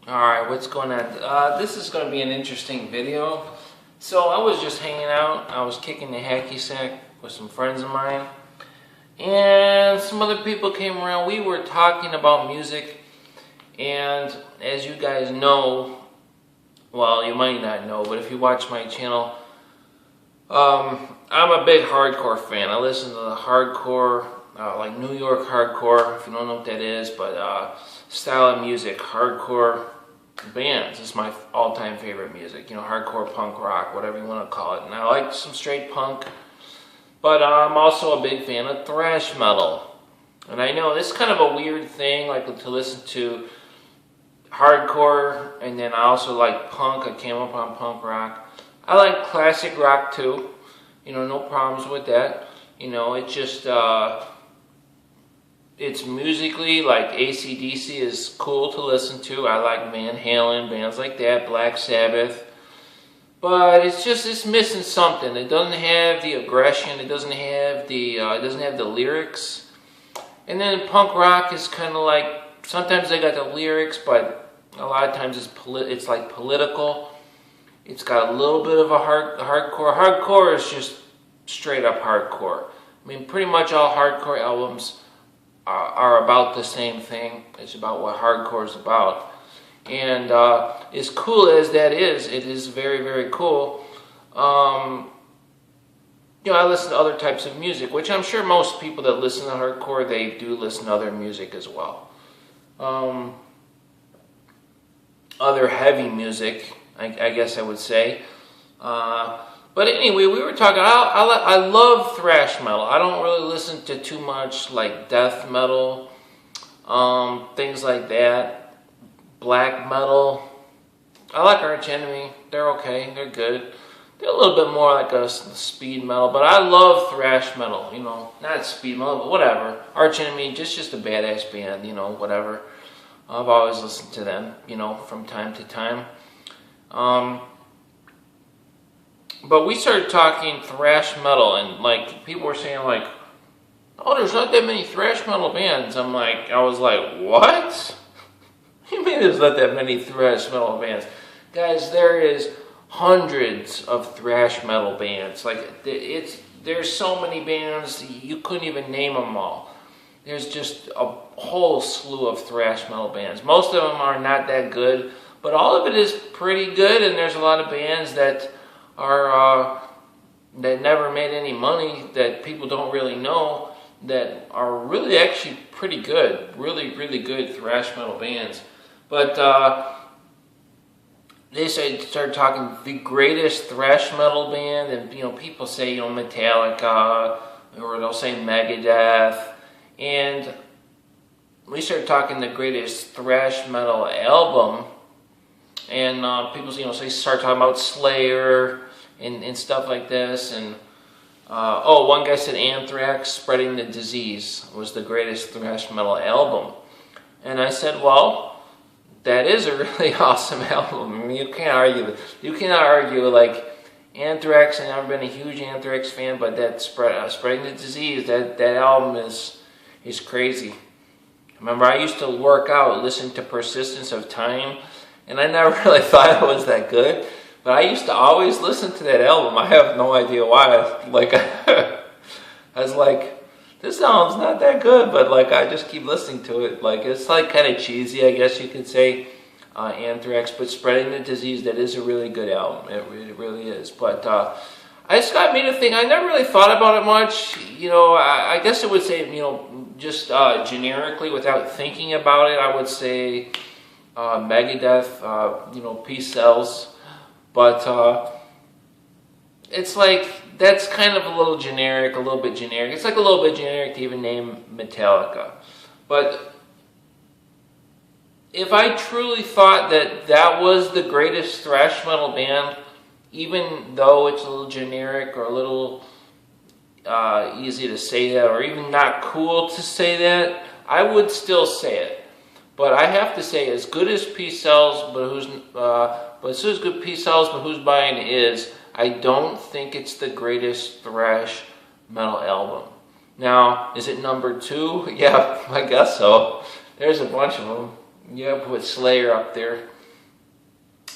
Alright, what's going on? This is going to be an interesting video. So I was just hanging out. I was kicking the hacky sack with some friends of mine. And some other people came around. We were talking about music. And as you guys know, well, you might not know, but if you watch my channel, I'm a big hardcore fan. I listen to the hardcore, like New York hardcore, if you don't know what that is, but style of music, hardcore bands is my all-time favorite music. You know, hardcore punk rock, whatever you want to call it. And I like some straight punk, but I'm also a big fan of thrash metal. And I know this is kind of a weird thing, like to listen to hardcore, and then I also like punk. I came up on punk rock. I like classic rock too. You know, no problems with that. You know, it's just it's musically, like AC/DC is cool to listen to. I like Van Halen, bands like that, Black Sabbath. But it's missing something. It doesn't have the aggression. It doesn't have the lyrics. And then punk rock is kind of like, sometimes they got the lyrics, but a lot of times it's like political. It's got a little bit of a hardcore. Hardcore is just straight up hardcore. I mean, pretty much all hardcore albums are about the same thing. It's about what hardcore is about. And as cool as that is, it is very, very cool. You know, I listen to other types of music, which I'm sure most people that listen to hardcore, they do listen to other music as well. Other heavy music, I guess I would say. But anyway, we were talking, I love thrash metal. I don't really listen to too much like death metal, things like that, black metal. I like Arch Enemy. They're okay, they're good. They're a little bit more like a speed metal, but I love thrash metal, you know, not speed metal, but whatever. Arch Enemy, just a badass band, you know, whatever. I've always listened to them, you know, from time to time. But we started talking thrash metal, and like people were saying like, "Oh, there's not that many thrash metal bands." I was like, "What? What do you mean there's not that many thrash metal bands?" Guys, there is hundreds of thrash metal bands. Like there's so many bands you couldn't even name them all. There's just a whole slew of thrash metal bands. Most of them are not that good, but all of it is pretty good, and there's a lot of bands that that never made any money, that people don't really know, that are really actually pretty good, really, really good thrash metal bands. But they started talking the greatest thrash metal band, and you know, people say, you know, Metallica, or they'll say Megadeth, and we started talking the greatest thrash metal album, and people, you know, start talking about Slayer and stuff like this, and one guy said Anthrax, Spreading the Disease was the greatest thrash metal album, and I said, well, that is a really awesome album. I mean, you can't argue. You cannot argue. Like Anthrax, I've never been a huge Anthrax fan, but that Spreading the Disease, that album is crazy. Remember, I used to work out listening to Persistence of Time, and I never really thought it was that good, but I used to always listen to that album. I have no idea why. Like, I was like, this album's not that good, but like, I just keep listening to it. Like, it's like kind of cheesy, I guess you could say, Anthrax, but Spreading the Disease, that is a really good album. It really is. But I just got me to think, I never really thought about it much. You know, I guess I would say, you know, just generically, without thinking about it, I would say Megadeth, you know, Peace Sells. But it's like, that's kind of a little generic, a little bit generic. It's like a little bit generic to even name Metallica. But if I truly thought that was the greatest thrash metal band, even though it's a little generic or a little easy to say that, or even not cool to say that, I would still say it. But I have to say, as good as Peace Sells, but as soon as good Peace Sells, but Who's Buying is, I don't think it's the greatest thrash metal album. Now, is it number 2? Yeah, I guess so. There's a bunch of them. Yeah, put Slayer up there.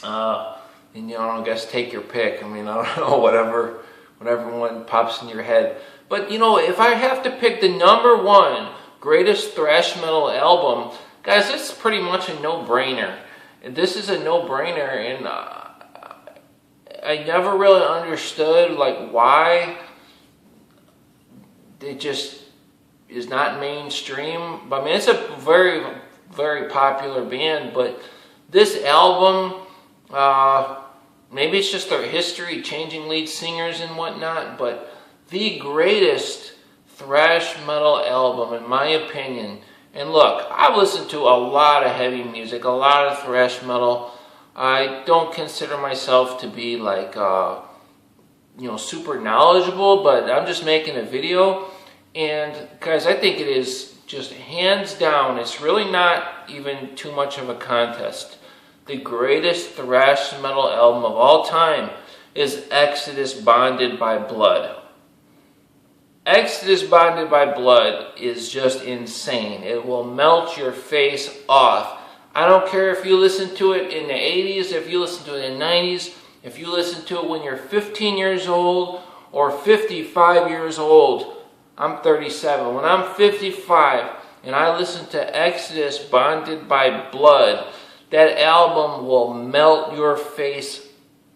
And I guess take your pick. I mean, I don't know, whatever one pops in your head. But if I have to pick the #1 greatest thrash metal album, guys, it's pretty much a no-brainer. This is a no-brainer, and I never really understood why it just is not mainstream. But I mean, it's a very, very popular band, but this album, maybe it's just their history changing lead singers and whatnot, but the greatest thrash metal album, in my opinion. And look, I've listened to a lot of heavy music, a lot of thrash metal. I don't consider myself to be super knowledgeable, but I'm just making a video. And guys, I think it is just hands down, it's really not even too much of a contest. The greatest thrash metal album of all time is Exodus Bonded by Blood. Exodus Bonded by Blood is just insane. It will melt your face off. I don't care if you listen to it in the 80s, if you listen to it in the 90s, if you listen to it when you're 15 years old or 55 years old. I'm 37. When I'm 55 and I listen to Exodus Bonded by Blood, that album will melt your face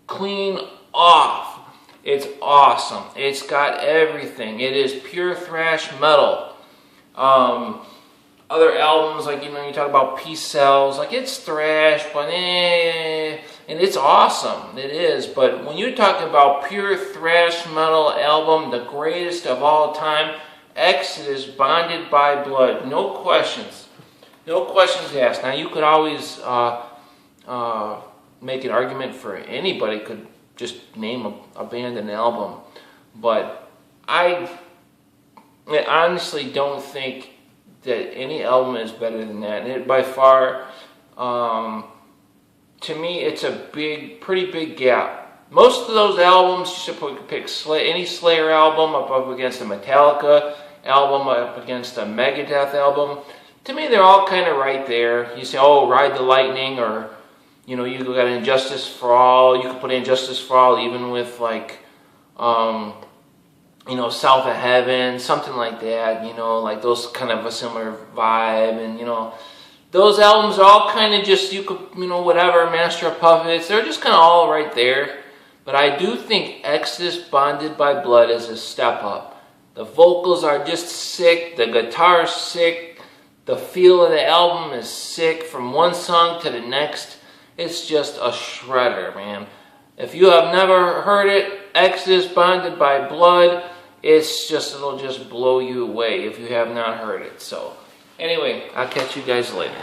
clean off. It's awesome. It's got everything. It is pure thrash metal. Other albums, you talk about Peace Cells, it's thrash, but and it's awesome. It is. But when you talk about pure thrash metal album, the greatest of all time, Exodus Bonded by Blood, no questions. No questions asked. Now, you could always make an argument for anybody could just name a band and an album, but I honestly don't think that any album is better than that. And it, by far, to me, it's a pretty big gap. Most of those albums, you should pick any Slayer album up against a Metallica album, up against a Megadeth album. To me, they're all kind of right there. You say, oh, Ride the Lightning, or, you got Injustice for All. You could put Injustice for All even with, South of Heaven, something like that, those kind of a similar vibe. And, those albums are all kind of just, whatever, Master of Puppets. They're just kind of all right there. But I do think Exodus Bonded by Blood is a step up. The vocals are just sick. The guitar's sick. The feel of the album is sick from one song to the next. It's just a shredder, man. If you have never heard it, Exodus Bonded by Blood, it'll just blow you away if you have not heard it. So, anyway, I'll catch you guys later.